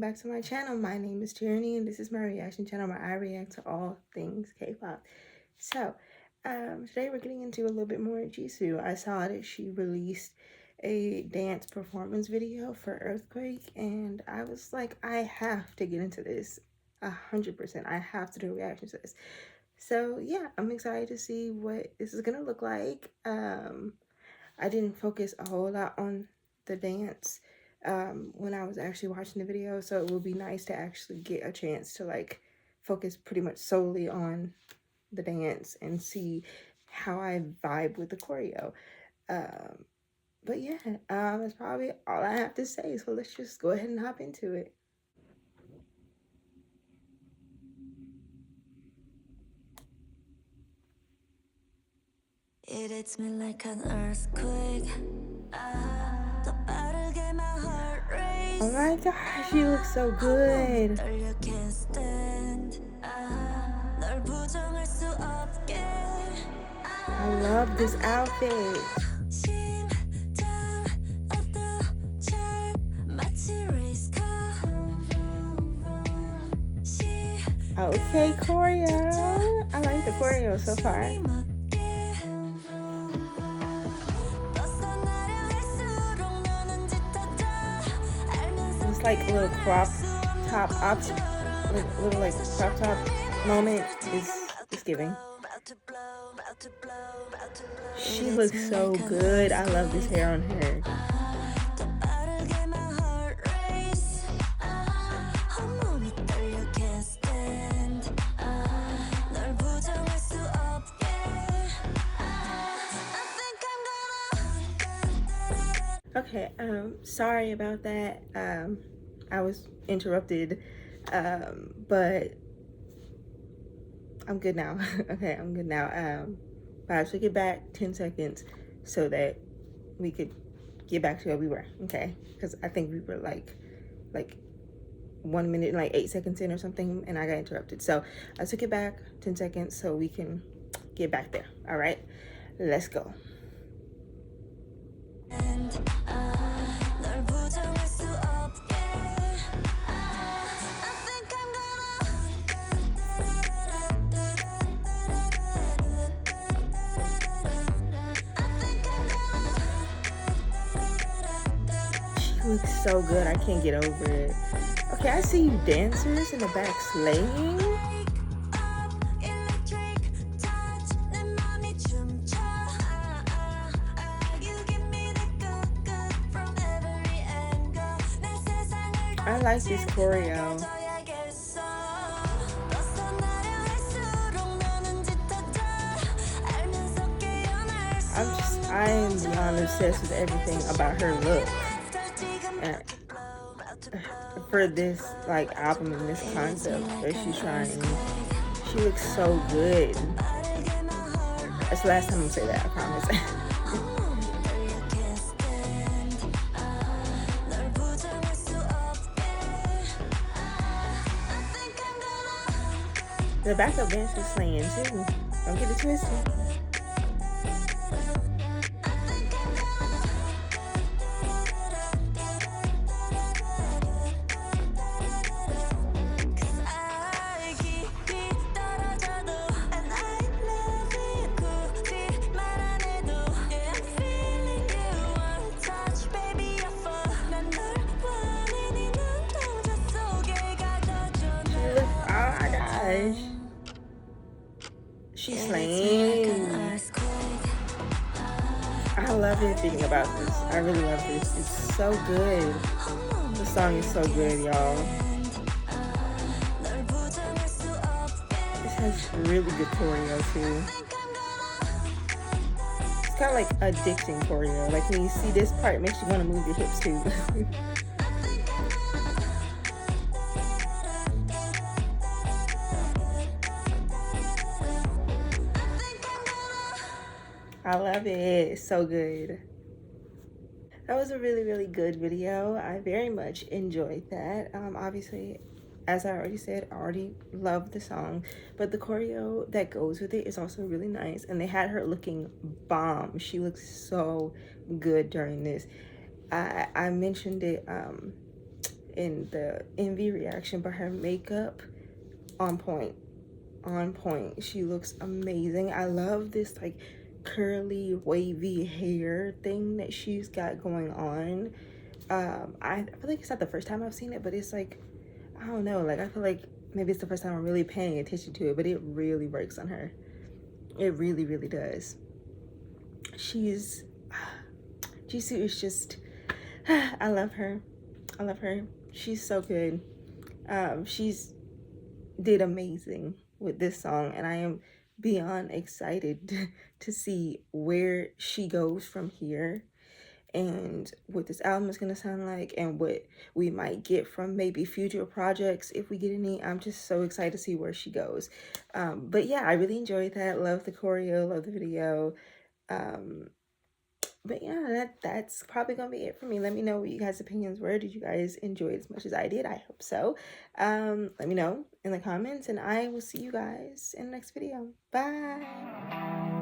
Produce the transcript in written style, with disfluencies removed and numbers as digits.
back to my channel. My name is Tierney and this is my reaction channel where I react to all things K-pop. So, today we're getting into a little bit more JISOO. I saw that she released a dance performance video for Earthquake and I was like, I have to get into this 100%. I have to do a reaction to this. So yeah, I'm excited to see what this is gonna look like. I didn't focus a whole lot on the dance when I was actually watching the video, so it would be nice to actually get a chance to like focus pretty much solely on the dance and see how I vibe with the choreo. Um, but yeah, that's probably all I have to say, so let's just go ahead and hop into it. It hits me like an earthquake. 더 빠르게 my heart race. Oh my gosh, she looks so good. 떨려 can't stand. 널 부정할 수 없게. I love this outfit. 심장 어떠잘 마치 race car. Okay, choreo. I like the choreo so far. It's like a little crop top option, little like crop top moment is giving. She looks so good. I love this hair on her. Okay, sorry about that. I was interrupted, but I'm good now. Okay, I'm good now. But I took it back 10 seconds so that we could get back to where we were, okay? Because I think we were like 1 minute and like 8 seconds in or something, and I got interrupted. So I took it back 10 seconds so we can get back there. All right, let's go. She looks so good. I can't get over it. Okay, I see you dancers in the back slaying. I like this choreo. I am beyond obsessed with everything about her look. And for this like album and this concept that she's trying, she looks so good. That's the last time I'm gonna say that, I promise. The backup dancer is slaying too. Don't get it twisted. She's slaying. I love everything about this. I really love this. It's so good. The song is so good, y'all. This has really good choreo too. It's kind of like addicting choreo. Like when you see this part, it makes you want to move your hips too. I love it. It's so good. That was a really, really good video. I very much enjoyed that. Obviously, as I already said, I already love the song, but the choreo that goes with it is also really nice. And they had her looking bomb. She looks so good during this. I mentioned it in the envy reaction, but her makeup on point, on point. She looks amazing. I love this like curly wavy hair thing that she's got going on. I feel like it's not the first time I've seen it, but it's like, I don't know, like I feel like maybe it's the first time I'm really paying attention to it, but it really works on her. It really, really does. She's Jisoo is just I love her. I love her. She's so good. She's did amazing with this song, and I am beyond excited to see where she goes from here and what this album is going to sound like and what we might get from maybe future projects if we get any. I'm just so excited to see where she goes. But yeah, I really enjoyed that. Love the choreo, love the video. But yeah, that's probably gonna be it for me. Let me know what you guys' opinions were. Did you guys enjoy it as much as I did? I hope so. Let me know in the comments, and I will see you guys in the next video. Bye.